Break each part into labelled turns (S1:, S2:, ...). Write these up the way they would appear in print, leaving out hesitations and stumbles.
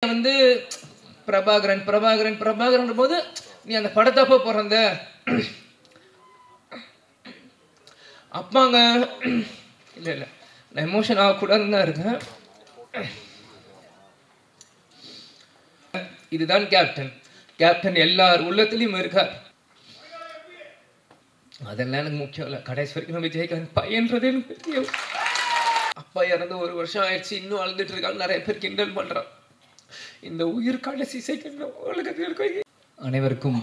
S1: வந்து பிரபாகரன் பிரபாகரன் பிரபாகரன் போது நீ அந்த படத்தப்போ பிறந்த அப்பாங்க இல்லை இல்லை நான் எமோஷன் ஆகக்கூடாதுன்னு தான் இருக்கேன். இதுதான் கேப்டன். கேப்டன் எல்லார் உள்ளத்துலேயும் இருக்கார். அதெல்லாம் எனக்கு முக்கியம் இல்லை. கடைசி வரைக்கும் நம்ம விஜயகாந்த் பையன்றது எனக்கு தெரியும். அப்பா இறந்து 1 வருஷம் ஆயிடுச்சு, இன்னும் அழுதுட்டு இருக்காங்க. நிறைய பேர் கிண்டல் பண்ணுறான். இந்த உயிர் கடைசி செகண்ட். அனைவருக்கும்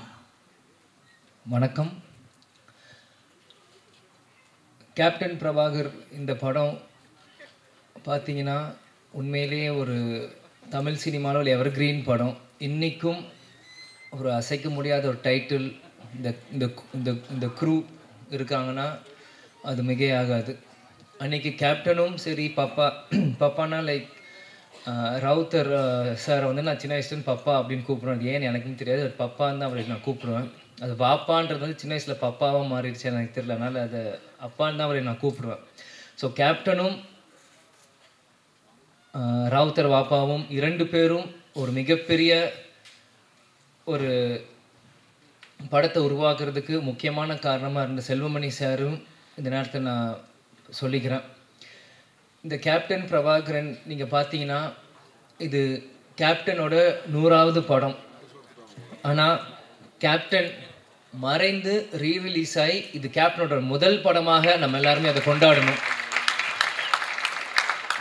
S1: வணக்கம். கேப்டன் பிரபாகர் இந்த படம் பார்த்தீங்கன்னா உண்மையிலேயே ஒரு தமிழ் சினிமாவில் எவர் கிரீன் படம். இன்றைக்கும் ஒரு அசைக்க முடியாத ஒரு டைட்டில். இந்த இந்த இந்த இந்த க்ரூ இருக்காங்கன்னா அது மிகையாகாது. அன்றைக்கி கேப்டனும் சரி, பப்பானா லைக் ராவுத்தர் சார் வந்து நான் சின்ன வயசுலேருந்து பப்பா அப்படின்னு கூப்பிடுவேன். அது ஏன்னு எனக்கும் தெரியாது. அது பப்பான்னு தான் அவரை நான் கூப்பிடுவேன். அது பாப்பான்றது வந்து சின்ன வயசில் பப்பாவாக மாறிடுச்சு எனக்கு தெரியல. அதனால் அதை அப்பான்னு தான் அவரை நான் கூப்பிடுவேன். ஸோ கேப்டனும் ராவுத்தர் வாப்பாவும் 2 பேரும் ஒரு மிகப்பெரிய ஒரு படத்தை உருவாக்குறதுக்கு முக்கியமான காரணமாக இருந்த செல்வமணி சாரும் இந்த நேரத்தில் நான் சொல்லிக்கிறேன். இந்த கேப்டன் பிரபாகரன் நீங்கள் பார்த்தீங்கன்னா இது கேப்டனோட 100வது படம். ஆனால் கேப்டன் மறைந்து ரீரிலீஸ் ஆகி இது கேப்டனோட முதல் படமாக நம்ம எல்லாருமே அதை கொண்டாடணும்.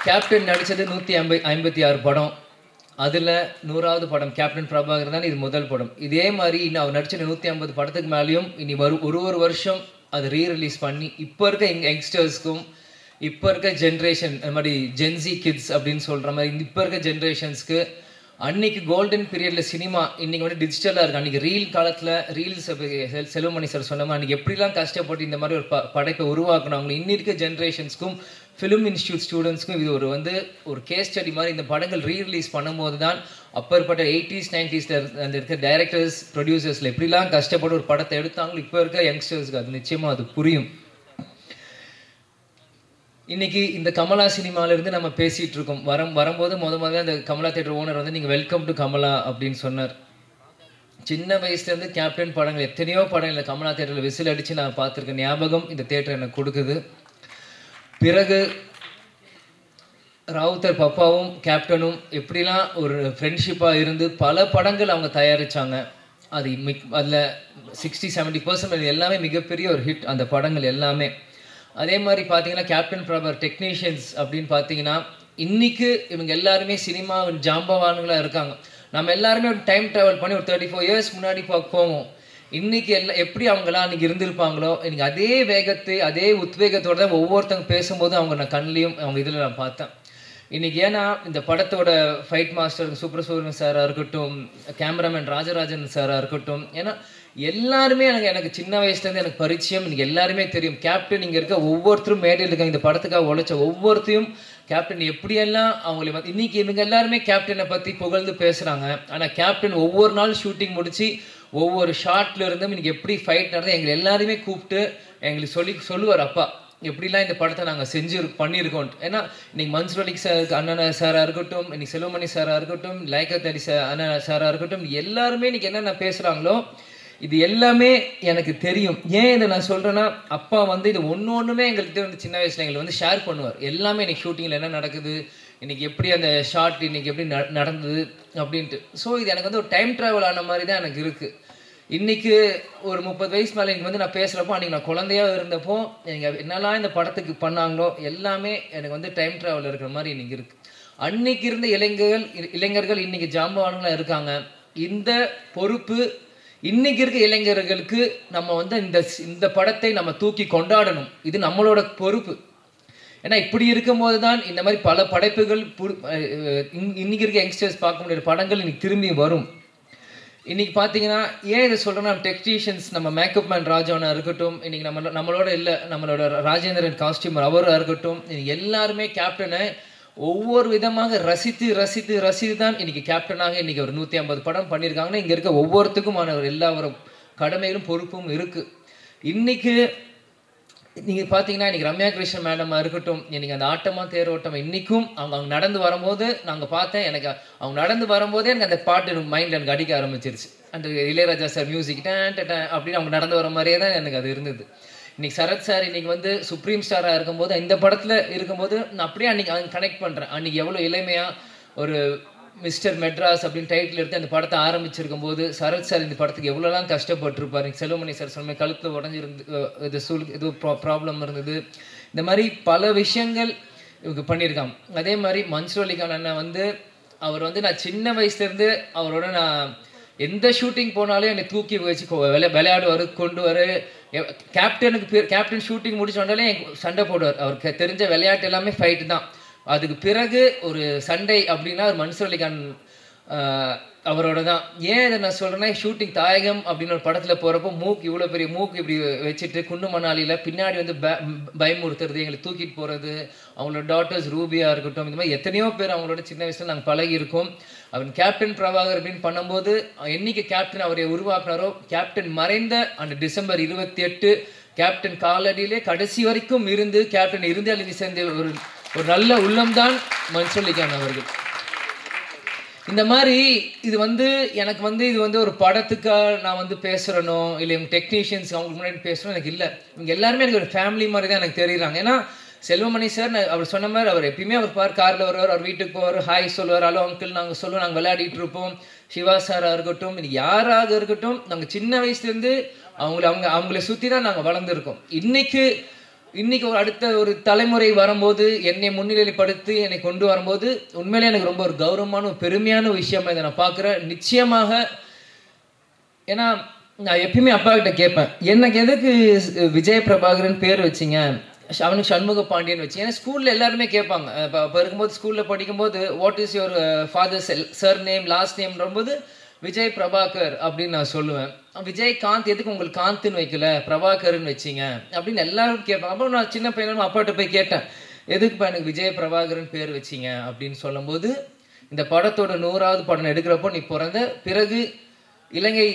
S1: கேப்டன் நடித்தது 156 படம். அதில் 100வது படம் கேப்டன் பிரபாகர் தான். இது முதல் படம். இதே மாதிரி இன்னும் அவர் நடிச்ச 150 படத்துக்கு மேலேயும் இனி ஒரு வருஷம் அதை ரீரிலீஸ் பண்ணி இப்போ இருக்க யங்ஸ்டர்ஸ்க்கும் இப்போ இருக்க ஜென்ரேஷன் அது மாதிரி ஜென்சி கிட்ஸ் அப்படின்னு சொல்கிற மாதிரி இப்போ இருக்க ஜென்ரேஷன்ஸ்க்கு அன்றைக்கி கோல்டன் பீரியடில் சினிமா இன்றைக்கி வந்து டிஜிட்டலாக இருக்குது. அன்றைக்கி ரீல் காலத்தில் ரீல்ஸ் செல்வமணி சார் சொன்ன மாதிரி அன்றைக்கி எப்படிலாம் கஷ்டப்பட்டு இந்த மாதிரி ஒரு படைப்பை உருவாக்கணும் அவங்க இன்னி இருக்க ஜென்ரேஷன்ஸ்க்கும் ஃபிலிம் இன்ஸ்டியூட் ஸ்டூடெண்ட்ஸ்க்கும் இது ஒரு கேஸ் ஸ்டடி மாதிரி இந்த படங்கள் ரீரிலீஸ் பண்ணும்போது தான் அப்பற்பட்ட 80s 90s அந்த இருக்க டைரக்டர்ஸ் ப்ரொடியூசர்ஸில் எப்படிலாம் கஷ்டப்பட்டு ஒரு படத்தை எடுத்தாங்களோ இப்போ இருக்க யங்ஸ்டர்ஸ்க்கு அது நிச்சயமாக அது புரியும். இன்றைக்கி இந்த கமலா சினிமாவிலேருந்து நம்ம பேசிகிட்டு இருக்கோம். வரும்போது முதல்ல அந்த கமலா தேட்டர் ஓனர் வந்து நீங்கள் வெல்கம் டு கமலா அப்படின்னு சொன்னார். சின்ன வயசுலேருந்து கேப்டன் படங்கள் எத்தனையோ படங்கள் கமலா தேட்டரில் விசில் அடித்து நான் பார்த்துருக்கேன். ஞாபகம் இந்த தேட்டர் எனக்கு கொடுக்குது. பிறகு ராவுத்தர் பப்பாவும் கேப்டனும் எப்படிலாம் ஒரு ஃப்ரெண்ட்ஷிப்பாக இருந்து பல படங்கள் அவங்க தயாரித்தாங்க. அதில் 60-70% எல்லாமே மிகப்பெரிய ஒரு ஹிட் அந்த படங்கள் எல்லாமே. அதே மாதிரி பார்த்தீங்கன்னா கேப்டன் பிரபாகர் டெக்னீஷியன்ஸ் அப்படின்னு பார்த்தீங்கன்னா இன்றைக்கி இவங்க எல்லாருமே சினிமாவின் ஜாம்பவான்களாக இருக்காங்க. நம்ம எல்லாருமே ஒரு டைம் ட்ராவல் பண்ணி ஒரு 34 இயர்ஸ் முன்னாடி போவோம். இன்றைக்கி எப்படி அவங்களாம் அன்றைக்கி இருந்திருப்பாங்களோ இன்றைக்கி அதே வேகத்தை அதே உத்வேகத்தோடு தான் ஒவ்வொருத்தவங்க பேசும்போது அவங்க நான் கண்ணிலையும் அவங்க இதில் நான் பார்த்தேன். இன்றைக்கி ஏன்னா இந்த படத்தோட ஃபைட் மாஸ்டர் சுப்ரசூரியன் சாராக இருக்கட்டும், கேமராமேன் ராஜராஜன் சாராக இருக்கட்டும், ஏன்னா எல்லாருமே எனக்கு சின்ன வயசுலேருந்து எனக்கு பரிச்சயம். இன்றைக்கி எல்லாருமே தெரியும். கேப்டன் இங்கே இருக்க ஒவ்வொருத்தரும் மேடையில் இருக்காங்க. இந்த படத்துக்காக உழைச்ச ஒவ்வொருத்தையும் கேப்டன் எப்படியெல்லாம் அவங்கள இன்றைக்கி இவங்க எல்லாருமே கேப்டனை பற்றி புகழ்ந்து பேசுகிறாங்க. ஆனால் கேப்டன் ஒவ்வொரு நாள் ஷூட்டிங் முடித்து ஒவ்வொரு ஷார்ட்ல இருந்தும் இன்றைக்கி எப்படி ஃபைட் நடந்தது எங்களை எல்லாருமே கூப்பிட்டு எங்களுக்கு சொல்லுவார். அப்பா எப்படிலாம் இந்த படத்தை நாங்கள் பண்ணியிருக்கோம். ஏன்னா இன்றைக்கி மன்சூர் அலி சார் அண்ணன் சாராக இருக்கட்டும், இன்றைக்கி செல்வமணி சாராக இருக்கட்டும், லைக்கத் அலி அண்ணன் சாராக இருக்கட்டும், எல்லாருமே இன்றைக்கி என்னென்ன பேசுகிறாங்களோ இது எல்லாமே எனக்கு தெரியும். ஏன் இதை நான் சொல்கிறேன்னா அப்பா வந்து இது ஒன்றுமே எங்கள்கிட்ட வந்து சின்ன வயசில் எங்களை வந்து ஷேர் பண்ணுவார். எல்லாமே இன்றைக்கி ஷூட்டிங்கில் என்ன நடக்குது, இன்றைக்கி எப்படி அந்த ஷார்ட் இன்றைக்கி எப்படி நடந்தது அப்படின்ட்டு. ஸோ இது எனக்கு வந்து ஒரு டைம் ட்ராவல் ஆன மாதிரி தான் எனக்கு இருக்குது. இன்றைக்கி ஒரு 30 வயசு மேலே இங்கே வந்து நான் பேசுகிறப்போ அன்றைக்கி நான் குழந்தையாக இருந்தப்போ நீங்கள் என்னெல்லாம் இந்த படத்துக்கு பண்ணாங்களோ எல்லாமே எனக்கு வந்து டைம் ட்ராவல் இருக்கிற மாதிரி இன்றைக்கி இருக்குது. அன்றைக்கி இருந்த இளைஞர்கள் இன்றைக்கி ஜாம்பவான்களாக இருக்காங்க. இந்த பொறுப்பு இன்றைக்கி இருக்க இளைஞர்களுக்கு நம்ம வந்து இந்த படத்தை நம்ம தூக்கி கொண்டாடணும். இது நம்மளோட பொறுப்பு. ஏன்னா இப்படி இருக்கும்போது தான் இந்த மாதிரி பல படைப்புகள் இன்றைக்கி இருக்க யங்ஸ்டர்ஸ் பார்க்க முடியாத படங்கள் இன்றைக்கி திரும்பி வரும். இன்றைக்கி பார்த்தீங்கன்னா ஏன் இதை சொல்கிறேன்னா டெக்னீஷியன்ஸ் நம்ம மேக்கப் மேன் ராஜாவனா இருக்கட்டும், இன்றைக்கி நம்மளோட இல்லை நம்மளோட ராஜேந்திரன் காஸ்டியூமர் அவராக இருக்கட்டும், எல்லாருமே கேப்டனை ஒவ்வொரு விதமாக ரசித்து தான் இன்றைக்கி கேப்டனாக இன்றைக்கி ஒரு 150 படம் பண்ணியிருக்காங்கன்னா இங்கே இருக்க ஒவ்வொருத்துக்குமான எல்லா ஒரு கடமைகளும் பொறுப்பும் இருக்குது. இன்றைக்கி நீங்கள் பார்த்தீங்கன்னா இன்றைக்கி ரம்யா கிருஷ்ணன் மேடமாக இருக்கட்டும், இன்றைக்கி அந்த ஆட்டமாக தேரோட்டம் இன்றைக்கும் அவங்க நடந்து வரும்போது நாங்கள் பார்த்தேன். எனக்கு அவங்க நடந்து வரும்போதே எனக்கு அந்த பாட்டு எனக்கு மைண்டில் எனக்கு அடிக்க ஆரம்பிச்சிருச்சு. அந்த இளையராஜா சார் மியூசிக் அப்படின்னு அவங்க நடந்து வர மாதிரியே தான் எனக்கு அது இருந்தது. இன்றைக்கி சரத் சார் இன்றைக்கி வந்து சுப்ரீம் ஸ்டாராக இருக்கும்போது இந்த படத்தில் இருக்கும்போது நான் அப்படியே அன்றைக்கி கனெக்ட் பண்ணுறேன். அன்றைக்கி எவ்வளோ இளமையாக ஒரு மிஸ்டர் மெட்ராஸ் அப்படின்னு டைட்டில் எடுத்து அந்த படத்தை ஆரம்பிச்சிருக்கும் போது சரத் சார் இந்த படத்துக்கு எவ்வளோலாம் கஷ்டப்பட்டுருப்பார். செல்வமணி சார் சொன்ன கழுத்தில் உடஞ்சிருந்து இது ப்ராப்ளம் இருந்தது. இந்த மாதிரி பல விஷயங்கள் இவங்க பண்ணியிருக்காங்க. அதே மாதிரி மன்சூர் அலிகான் அண்ணன் வந்து அவர் வந்து நான் சின்ன வயசுலேருந்து அவரோட நான் எந்த ஷூட்டிங் போனாலும் என்னை தூக்கி வச்சு விளையாடுவார், கொண்டு வர. கேப்டன் ஷூட்டிங் முடிச்சு வந்தாலே சண்டை போடுவார். அவருக்கு தெரிஞ்ச விளையாட்டு எல்லாமே ஃபைட்டு தான். அதுக்கு பிறகு ஒரு சண்டை அப்படின்னா ஒரு மன்சூர் அலிகான் அவரோட தான். ஏன் இதை நான் சொல்கிறேன்னா, ஷூட்டிங் தாயகம் அப்படின்னு ஒரு படத்தில் போகிறப்போ மூக்கு இவ்வளோ பெரிய மூக்கு இப்படி வச்சுட்டு குண்டு மணாலியில் பின்னாடி வந்து பயமுறுத்துறது, எங்களை தூக்கிட்டு போகிறது, அவங்களோட டாட்டர்ஸ் ரூபியாக இருக்கட்டும், இந்த மாதிரி எத்தனையோ பேர் அவங்களோட சின்ன வயசில் நாங்கள் பழகியிருக்கோம். அவன் கேப்டன் பிரபாகர் அப்படின்னு பண்ணும்போது என்னைக்கு கேப்டன் அவரை உருவாக்குனாரோ, கேப்டன் மறைந்த அந்த டிசம்பர் 28 கேப்டன் காலடியிலே கடைசி வரைக்கும் இருந்து கேப்டன் இறுதி சேர்ந்த ஒரு நல்ல உள்ளம்தான் மன்சூர் அலிகான் அவர்கள். இந்த மாதிரி இது வந்து எனக்கு வந்து இது வந்து ஒரு படத்துக்காக நான் வந்து பேசுகிறனோ இல்லை இவங்க டெக்னீஷியன்ஸ் அவங்களுக்கு முன்னாடி பேசுகிறோம் எனக்கு இல்லை. இவங்க எல்லாருமே எனக்கு ஒரு ஃபேமிலி மாதிரி தான் எனக்கு தெரியுறாங்க. ஏன்னா செல்வமணி சார் அவர் சொன்ன மாதிரி அவர் எப்பயுமே அவர் காரில் வருவார், அவர் வீட்டுக்கு போவார், ஹாய் சொல்லுவார், ஹலோ அங்கிள் நாங்கள் சொல்லுவோம், நாங்கள் விளையாடிட்டு இருப்போம். சிவா சாராக இருக்கட்டும், இன்னைக்கு யாராக இருக்கட்டும், நாங்கள் சின்ன வயசுலேருந்து அவங்கள சுற்றி தான் நாங்கள் வளர்ந்துருக்கோம். இன்னைக்கு ஒரு அடுத்த ஒரு தலைமுறை வரும்போது என்னை முன்னிலைப்படுத்தி என்னை கொண்டு வரும்போது உண்மையிலே எனக்கு ரொம்ப ஒரு கௌரவமான ஒரு பெருமையான விஷயமா இதை நான் பார்க்குறேன். நிச்சயமாக ஏன்னா நான் எப்பயுமே அப்பா கிட்ட கேட்பேன், எனக்கு எதுக்கு விஜய் பிரபாகரன் பேர் வச்சிங்க, அவனுக்கு சண்முக பாண்டியன் வச்சு. ஏன்னா ஸ்கூலில் எல்லாருமே கேட்பாங்க. இப்போ இருக்கும்போது ஸ்கூலில் படிக்கும்போது what is your father sir name last நேம்ன்றபோது விஜய் பிரபாகர் அப்படின்னு நான் சொல்லுவேன். விஜய் காந்த் எதுக்கு உங்களுக்கு காந்த்னு வைக்கல, பிரபாகர்னு வச்சிங்க அப்படின்னு எல்லாரும் கேட்பாங்க. அப்போ நான் சின்ன பையனும் அப்பாட்ட போய் கேட்டேன், எதுக்குப்பா எனக்கு விஜய் பிரபாகரன் பேர் வச்சிங்க அப்படின்னு சொல்லும்போது, இந்த படத்தோட 100வது படம் எடுக்கிறப்போ நீ பிறந்த பிறகு இலங்கை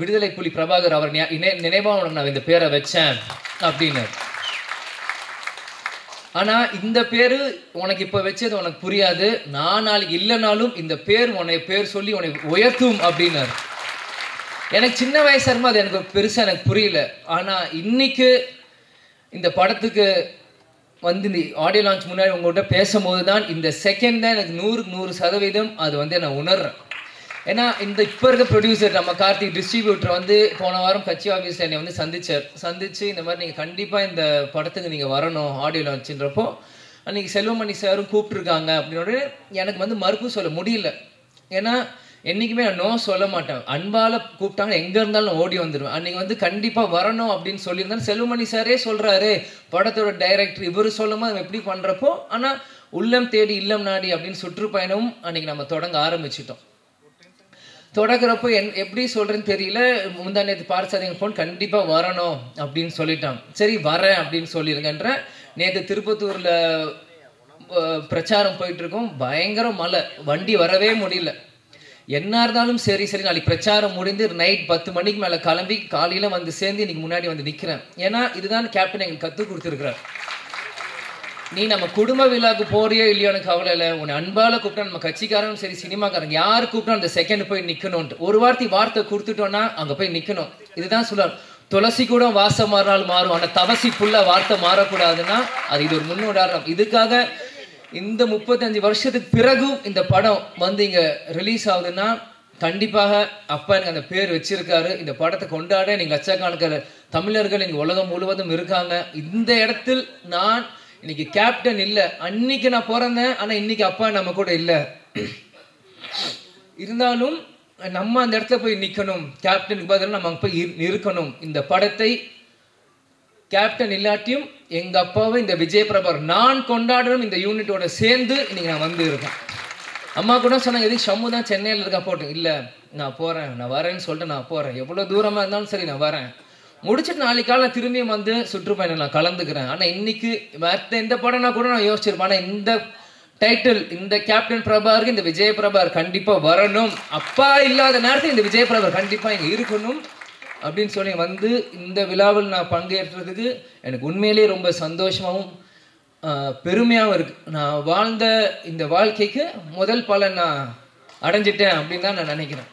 S1: விடுதலை புலி பிரபாகர் அவர் நினைவாக உனக்கு நான் இந்த பேரை வச்சேன் அப்படின்னு. ஆனா இந்த பேரு உனக்கு இப்ப வச்சது உனக்கு புரியாது, நான் நாளைக்கு இல்லைனாலும் இந்த பேர் உன்னை பேர் சொல்லி உனக்கு உயர்த்தும் அப்படின்னாரு. எனக்கு சின்ன வயசா இருக்கும் அது எனக்கு பெருசா எனக்கு புரியல. ஆனா இன்னைக்கு இந்த படத்துக்கு வந்து இந்த ஆடியோ லான்ச் முன்னாடி உங்கள்கிட்ட பேசும்போது தான் இந்த செகண்ட் தான் எனக்கு 100% அது வந்து நான் உணர்றேன். ஏன்னா இந்த இப்போ இருக்க ப்ரொடியூசர் நம்ம கார்த்திக் டிஸ்ட்ரிபியூட்டர் வந்து போன வாரம் கட்சி ஆஃபீஸில் என்னை வந்து சந்திச்சு இந்த மாதிரி நீங்கள் கண்டிப்பாக இந்த படத்துக்கு நீங்கள் வரணும் ஆடியோ லான்ச்சுன்றப்போ அன்றைக்கி செல்வமணி சாரும் கூப்பிட்ருக்காங்க அப்படின்னோட எனக்கு வந்து மறுப்பு சொல்ல முடியல. ஏன்னா என்றைக்குமே நான் நோ சொல்ல மாட்டேன். அன்பால் கூப்பிட்டாங்க எங்கே இருந்தாலும் நான் ஓடி வந்துடுவேன். அன்றைக்கி வந்து கண்டிப்பாக வரணும் அப்படின்னு சொல்லியிருந்தாலும் செல்வமணி சாரே சொல்கிறாரு, படத்தோட டைரக்டர் இவர் சொல்லும்போது நம்ம எப்படி பண்ணுறப்போ, ஆனால் உள்ளம் தேடி இல்லம் நாடி அப்படின்னு சுற்றுப்பயணமும் அன்றைக்கி நம்ம தொடங்க ஆரம்பிச்சிட்டோம். தொடங்குறப்போ எப்படி சொல்கிறேன்னு தெரியல. முந்தானேத்து பார்சாதிங்க ஃபோன் கண்டிப்பாக வரணும் அப்படின்னு சொல்லிட்டாங்க. சரி வரேன் அப்படின்னு சொல்லியிருக்கேன்ற. நேற்று திருப்பத்தூரில் பிரச்சாரம் போயிட்டுருக்கோம், பயங்கர மழை, வண்டி வரவே முடியல. என்ன இருந்தாலும் சரி நாளைக்கு பிரச்சாரம் முடிந்து நைட் 10 மணிக்கு மேலே கிளம்பி காலையில் வந்து சேர்ந்து இன்னைக்கு முன்னாடி வந்து நிற்கிறேன். ஏன்னா இதுதான் கேப்டன் எங்களுக்கு கற்றுக் கொடுத்துருக்குறார். நீ நம்ம குடும்ப விழாவுக்கு போறியோ இல்லையோ எனக்கு கவலை இல்லை, உன்னை அன்பால் கூப்பிட்டா நம்ம கட்சிக்காரனும் சரி சினிமாக்காரங்க யார் கூப்பிட்டா அந்த செகண்ட் போய் நிற்கணும்ட்டு ஒரு வார்த்தை கொடுத்துட்டோன்னா அங்கே போய் நிற்கணும். இதுதான் சொல்லுவார், துளசி கூட வாசம் மாறினால் மாறும், ஆனால் தவசி ஃபுல்லாக வார்த்தை மாறக்கூடாதுன்னா அது இது ஒரு முன்னுதாரணம். இதுக்காக இந்த 35 வருஷத்துக்கு பிறகும் இந்த படம் வந்து இங்கே ரிலீஸ் ஆகுதுன்னா கண்டிப்பாக அப்பா எனக்கு அந்த பேர் வச்சிருக்காரு. இந்த படத்தை கொண்டாட நீங்கள் லட்சக்கணக்கான தமிழர்கள் இங்கே உலகம் முழுவதும் இருக்காங்க. இந்த இடத்தில் நான் இன்னைக்கு கேப்டன் இல்லை, அன்னைக்கு நான் பிறந்தேன், ஆனால் இன்னைக்கு அப்பா நம்ம கூட இல்லை. இருந்தாலும் நம்ம அந்த இடத்துல போய் நிற்கணும், கேப்டனுக்கு பதிலாக நம்ம போய் இருக்கணும். இந்த படத்தை கேப்டன் இல்லாட்டியும் எங்கள் அப்பாவை இந்த விஜய் பிரபாகர் நான் கொண்டாடணும் இந்த யூனிட்டோட சேர்ந்து இன்னைக்கு நான் வந்து இருக்கேன். அம்மா கூட சொன்னாங்க, எதுக்கு ஷம்மு தான் சென்னையில் இருக்கா போட்டேன். இல்லை நான் போகிறேன், நான் வரேன்னு சொல்லிட்டு நான் போகிறேன், எவ்வளோ தூரமாக இருந்தாலும் சரி நான் வரேன். முடிச்சுட்டு நாளைக்கு காலை திரும்பியும் வந்து சுற்றுப்பயணம் நான் கலந்துக்கிறேன். ஆனால் இன்னைக்கு மற்ற எந்த படம்னா கூட நான் யோசிச்சிருப்பேன். ஆனால் இந்த டைட்டில் இந்த கேப்டன் பிரபாகருக்கு இந்த விஜய் பிரபாகர் கண்டிப்பாக வரணும். அப்பா இல்லாத நேரத்தில் இந்த விஜய் பிரபாகர் கண்டிப்பாக இங்கே இருக்கணும். அப்படின்னு சொல்லி வந்து இந்த விழாவில் நான் பங்கேற்றதுக்கு எனக்கு உண்மையிலேயே ரொம்ப சந்தோஷமாகவும் பெருமையாகவும் இருக்குது. நான் வாழ்ந்த இந்த வாழ்க்கைக்கு முதல் பலன் நான் அடைஞ்சிட்டேன் அப்படின்னு தான் நான் நினைக்கிறேன்.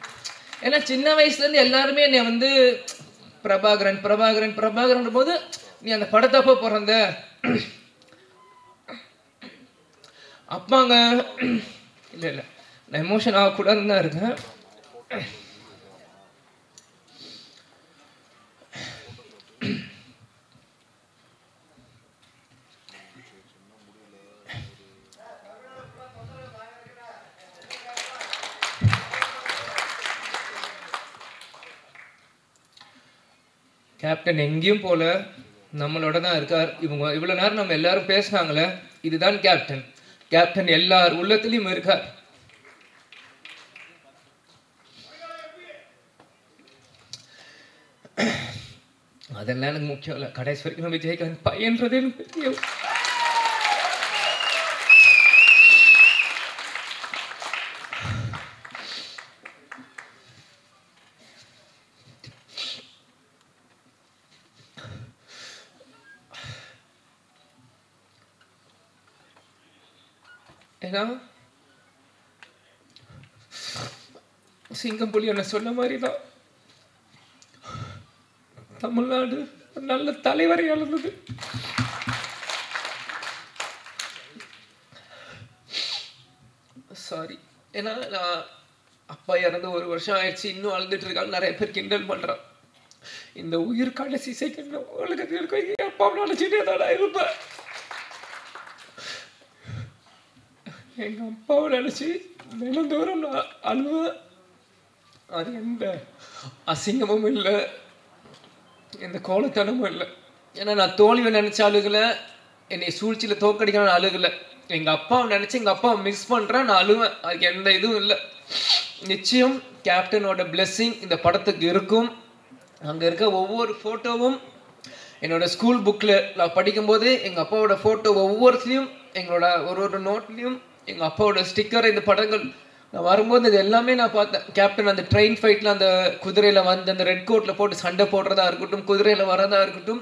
S1: ஏன்னா சின்ன வயசுலேருந்து எல்லாருமே என்னை வந்து பிரபாகரன் பிரபாகரன் பிரபாகரன் போது நீ அந்த படத்தப்போ பிறந்த அப்பாங்க இல்லை இல்லை நான் எமோஷன் ஆகக்கூடாதுன்னு தான் இருக்கேன். கேப்டன் எங்கேயும் போல நம்மளோட தான் இருக்கார். இவங்க இவ்வளோ நேரம் நம்ம எல்லாரும் பேசினாங்களே, இதுதான் கேப்டன். கேப்டன் எல்லார் உள்ளத்திலையும் இருக்கார். அதெல்லாம் எனக்கு முக்கியம் இல்லை. கடைசி வரைக்கும் நம்ம விஜயகாந்த் பையன்றது எனக்கு தெரியும். ஏன்னா சிங்கம்புலி என்ன சொன்ன மாதிரி தான் தமிழ்நாடு நல்ல தலைவரை இழந்தது. சாரி. ஏன்னா நான் அப்பா இறந்து 1 வருஷம் ஆயிடுச்சு, இன்னும் அழுதுட்டு இருக்காங்க. நிறைய பேர் கிண்டல் பண்றான். இந்த உயிர் கடைசி செகண்ட் உலகத்தில் அப்பாவை நினைச்சுட்டே தான் இருப்பேன். எங்க அப்பாவை நினைச்சு தினந்தோறும் நான் அழுவேன். அது எந்த அசிங்கமும் இல்லை, எந்த கோலத்தனமும் இல்லை. ஏன்னா நான் தோல்வியை நினைச்ச அழுகலை, என்னை சூழ்ச்சியில் தோக்கடிக்கணும்னு அழுகலை. எங்கள் அப்பாவை நினச்சி எங்கள் அப்பாவை மிஸ் பண்ணுறேன், நான் அழுவேன். அதுக்கு எந்த இதுவும் இல்லை. நிச்சயம் கேப்டனோட பிளெஸ்ஸிங் இந்த படத்துக்கு இருக்கும். அங்கே இருக்க ஒவ்வொரு ஃபோட்டோவும் என்னோட ஸ்கூல் புக்கில் நான் படிக்கும்போது எங்கள் அப்பாவோட ஃபோட்டோ ஒவ்வொருத்தையும் எங்களோட ஒரு நோட்லேயும் எங்கள் அப்பாவோட ஸ்டிக்கர், இந்த படங்கள் நான் வரும்போது இது எல்லாமே நான் பார்த்தேன். கேப்டன் அந்த ட்ரெயின் ஃபைட்டில் அந்த குதிரையில் வந்து அந்த ரெட் கோட்டில் போட்டு சண்டை போடுறதா இருக்கட்டும், குதிரையில் வரதா இருக்கட்டும்,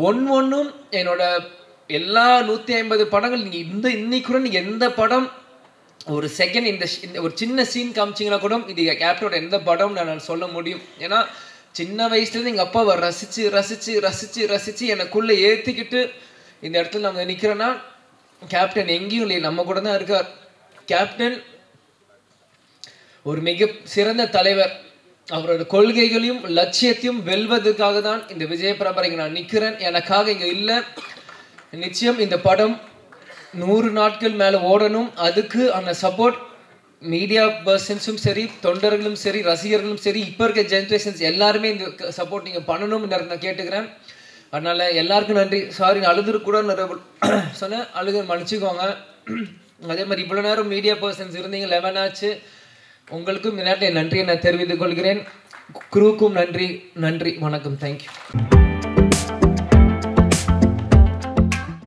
S1: ஒன்றும் என்னோட எல்லா 150 படங்கள் நீங்கள் இன்னைக்கு கூட நீங்கள் எந்த படம் ஒரு செகண்ட் இந்த ஒரு சின்ன சீன் காமிச்சிங்கன்னா கூட இது கேப்டனோட எந்த படம் நான் சொல்ல முடியும். ஏன்னா சின்ன வயசுலேருந்து எங்கள் அப்பாவை ரசித்து ரசித்து ரசித்து ரசித்து எனக்குள்ளே ஏற்றிக்கிட்டு இந்த இடத்துல நாங்கள் நிற்கிறோன்னா கேப்டன் எங்கேயும் இல்லை, நம்ம கூட தான் இருக்கார். கேப்டன் ஒரு மிக சிறந்த தலைவர். அவரோட கொள்கைகளையும் லட்சியத்தையும் வெல்வதற்காக தான் இந்த விஜய் பிரபாகர் இங்கே நான் நிற்கிறேன். எனக்காக இங்கே இல்லை. நிச்சயம் இந்த படம் 100 நாட்கள் மேலே ஓடணும். அதுக்கு அந்த சப்போர்ட் மீடியா பர்சன்ஸும் சரி, தொண்டர்களும் சரி, ரசிகர்களும் சரி, இப்போ இருக்க ஜென்ரேஷன்ஸ் எல்லாருமே இந்த சப்போர்ட் நீங்கள் பண்ணணும்னு நான் கேட்டுக்கிறேன். அதனால் எல்லாருக்கும் நன்றி. சாரி நான் அழுதுருக்கூடாது சொன்னேன், அழுது மன்னிச்சுக்கோங்க. அதே மாதிரி இவ்வளோ நேரம் மீடியா பர்சன்ஸ் இருந்தீங்க, 11 ஆச்சு. உங்களுக்கும் இந்த நேரத்தில் நன்றியை நான் தெரிவித்துக் கொள்கிறேன். குரூக்கும் நன்றி. நன்றி, வணக்கம், தேங்க்யூ.